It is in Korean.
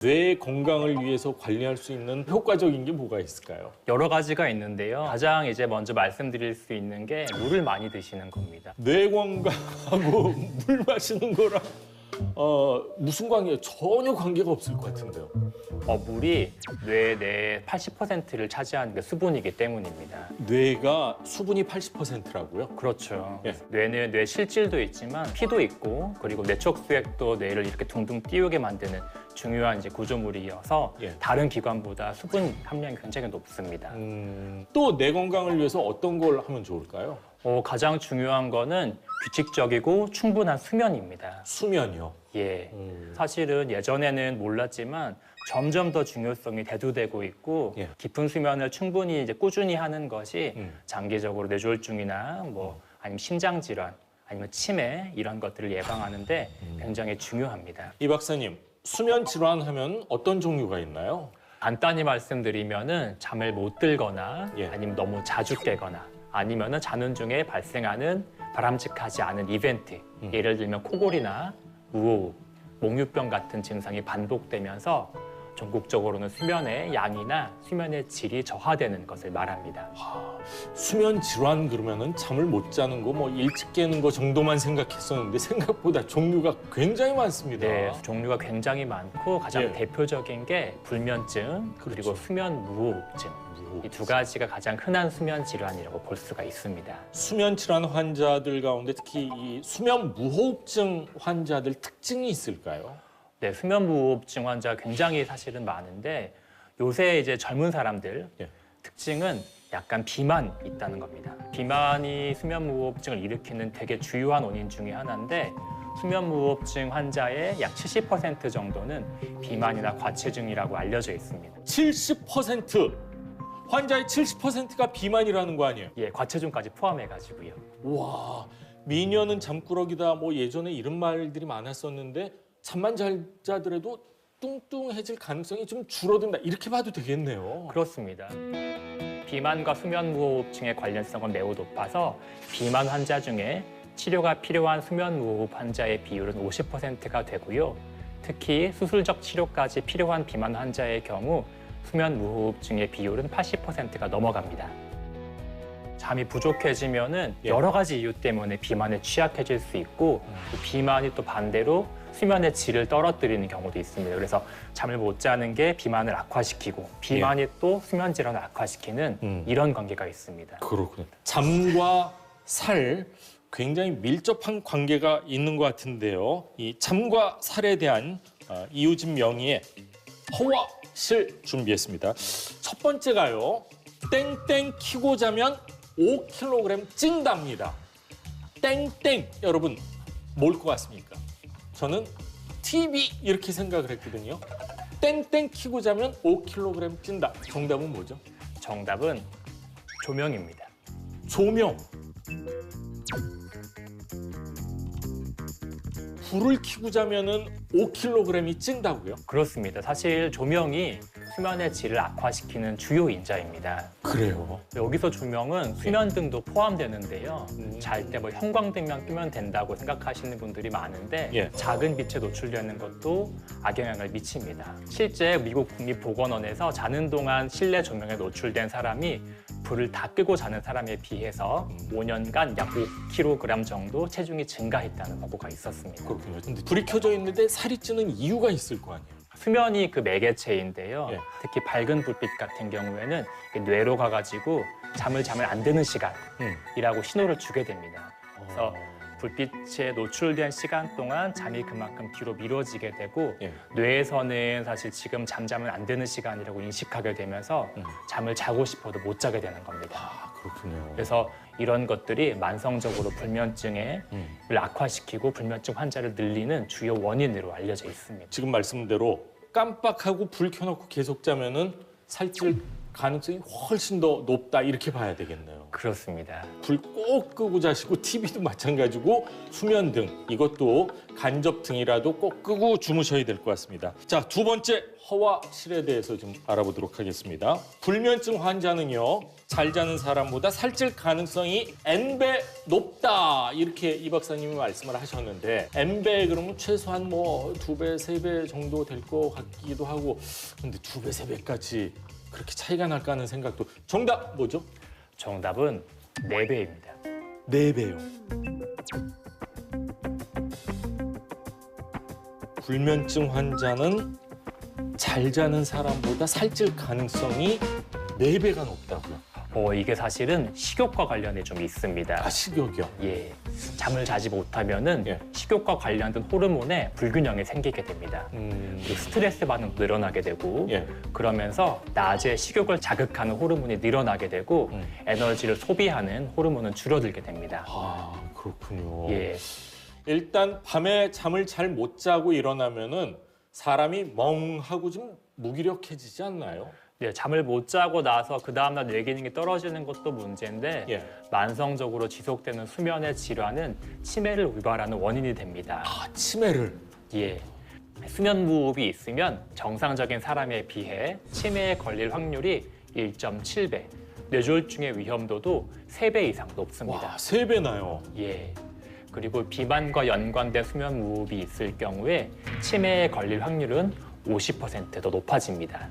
뇌 건강을 위해서 관리할 수 있는 효과적인 게 뭐가 있을까요? 여러 가지가 있는데요. 가장 이제 먼저 말씀드릴 수 있는 게 물을 많이 드시는 겁니다. 뇌 건강하고 물 마시는 거랑 무슨 관계예요? 전혀 관계가 없을 것 같은데요. 물이 뇌 내 80%를 차지하는 게 수분이기 때문입니다. 뇌가 수분이 80%라고요? 그렇죠. 예. 뇌는 뇌 실질도 있지만 피도 있고 그리고 뇌척 수액도 뇌를 이렇게 둥둥 띄우게 만드는 중요한 이제 구조물이어서 예. 다른 기관보다 수분 함량이 굉장히 높습니다. 또 뇌 건강을 위해서 어떤 걸 하면 좋을까요? 가장 중요한 거는 규칙적이고 충분한 수면입니다. 수면이요. 예. 사실은 예전에는 몰랐지만 점점 더 중요성이 대두되고 있고 예. 깊은 수면을 충분히 이제 꾸준히 하는 것이 음. 장기적으로 뇌졸중이나 아니면 심장 질환 아니면 치매 이런 것들을 예방하는데 굉장히 중요합니다. 이 박사님, 수면 질환 하면 어떤 종류가 있나요? 간단히 말씀드리면은 잠을 못 들거나 예. 아니면 너무 자주 깨거나 아니면은 자는 중에 발생하는 바람직하지 않은 이벤트 예를 들면 코골이나 무호흡, 몽유병 같은 증상이 반복되면서 전국적으로는 수면의 양이나 수면의 질이 저하되는 것을 말합니다. 수면 질환 그러면은 잠을 못 자는 거, 일찍 깨는 거 정도만 생각했었는데 생각보다 종류가 굉장히 많습니다. 네, 종류가 굉장히 많고 가장 예. 대표적인 게 불면증 그리고 그렇죠. 수면 무호흡증. 이 두 가지가 가장 흔한 수면 질환이라고 볼 수가 있습니다. 수면 질환 환자들 가운데 특히 이 수면 무호흡증 환자들 특징이 있을까요? 네, 수면 무호흡증 환자 굉장히 사실은 많은데 요새 이제 젊은 사람들 예. 특징은 약간 비만이 있다는 겁니다. 비만이 수면 무호흡증을 일으키는 되게 주요한 원인 중에 하나인데 수면 무호흡증 환자의 약 70% 정도는 비만이나 과체중이라고 알려져 있습니다. 70%! 환자의 70%가 비만이라는 거 아니에요? 예, 과체중까지 포함해가지고요. 와, 미녀는 잠꾸러기다 예전에 이런 말들이 많았었는데 잠만 잘 자더라도 뚱뚱해질 가능성이 좀 줄어든다 이렇게 봐도 되겠네요. 그렇습니다. 비만과 수면 무호흡증의 관련성은 매우 높아서 비만 환자 중에 치료가 필요한 수면 무호흡 환자의 비율은 50%가 되고요. 특히 수술적 치료까지 필요한 비만 환자의 경우 수면 무호흡증의 비율은 80%가 넘어갑니다. 잠이 부족해지면은 예. 여러 가지 이유 때문에 비만에 취약해질 수 있고 그 비만이 또 반대로 수면의 질을 떨어뜨리는 경우도 있습니다. 그래서 잠을 못 자는 게 비만을 악화시키고 비만이 또 수면 질환을 악화시키는 이런 관계가 있습니다. 그렇군요. 잠과 살 굉장히 밀접한 관계가 있는 것 같은데요. 이 잠과 살에 대한 이유진 명의의 허와실 준비했습니다. 첫 번째가요. 땡땡 키고 자면 5kg 찐답니다. 땡땡 여러분 뭘 것 같습니까? 저는 TV 이렇게 생각을 했거든요. 땡땡 키고 자면 5kg 찐다. 정답은 뭐죠? 정답은 조명입니다. 조명. 불을 켜고 자면은 5kg이 찐다고요? 그렇습니다. 사실 조명이 수면의 질을 악화시키는 주요 인자입니다. 그래요. 여기서 조명은 수면등도 포함되는데요. 잘 때 형광등만 끄면 된다고 생각하시는 분들이 많은데 예. 작은 빛에 노출되는 것도 악영향을 미칩니다. 실제 미국 국립보건원에서 자는 동안 실내 조명에 노출된 사람이 불을 다 끄고 자는 사람에 비해서 5년간 약 5kg 정도 체중이 증가했다는 보고가 있었습니다. 그렇군요. 근데 불이 켜져 있는데 살이 찌는 이유가 있을 거 아니에요? 수면이 그 매개체인데요. 예. 특히 밝은 불빛 같은 경우에는 뇌로 가가지고 잠을 안 드는 시간이라고 신호를 주게 됩니다. 그래서 불빛에 노출된 시간 동안 잠이 그만큼 뒤로 미뤄지게 되고 예. 뇌에서는 사실 지금 잠자면 안 되는 시간이라고 인식하게 되면서 잠을 자고 싶어도 못 자게 되는 겁니다. 그렇군요. 그래서 이런 것들이 만성적으로 불면증을 악화시키고 불면증 환자를 늘리는 주요 원인으로 알려져 있습니다. 지금 말씀대로 깜빡하고 불 켜놓고 계속 자면은 살찔 가능성이 훨씬 더 높다 이렇게 봐야 되겠네요. 그렇습니다. 불 꼭 끄고 자시고 TV도 마찬가지고 수면등 이것도 간접등이라도 꼭 끄고 주무셔야 될 것 같습니다. 자, 두 번째 허와실에 대해서 좀 알아보도록 하겠습니다. 불면증 환자는요. 잘 자는 사람보다 살찔 가능성이 N배 높다 이렇게 이 박사님이 말씀을 하셨는데 N배 그러면 최소한 뭐 2배, 3배 정도 될 것 같기도 하고 근데 2배, 3배까지 그렇게 차이가 날까 하는 생각도 정답 뭐죠? 정답은 4배입니다. 4배요. 불면증 환자는 잘 자는 사람보다 살찔 가능성이 4배가 높다고요. 이게 사실은 식욕과 관련이 좀 있습니다. 아, 식욕이요? 예, 잠을 자지 못하면은 예. 식욕과 관련된 호르몬에 불균형이 생기게 됩니다. 그리고 스트레스 반응 늘어나게 되고 예. 그러면서 낮에 식욕을 자극하는 호르몬이 늘어나게 되고 에너지를 소비하는 호르몬은 줄어들게 됩니다. 아, 그렇군요. 예, 일단 밤에 잠을 잘 못 자고 일어나면은 사람이 멍하고 좀 무기력해지지 않나요? 예, 잠을 못 자고 나서 그 다음날 뇌 기능이 떨어지는 것도 문제인데 예. 만성적으로 지속되는 수면의 질환은 치매를 유발하는 원인이 됩니다. 아, 치매를. 예. 수면 무호흡이 있으면 정상적인 사람에 비해 치매에 걸릴 확률이 1.7배, 뇌졸중의 위험도도 3배 이상 높습니다. 와, 3배나요. 예. 그리고 비만과 연관된 수면 무호흡이 있을 경우에 치매에 걸릴 확률은 50% 더 높아집니다.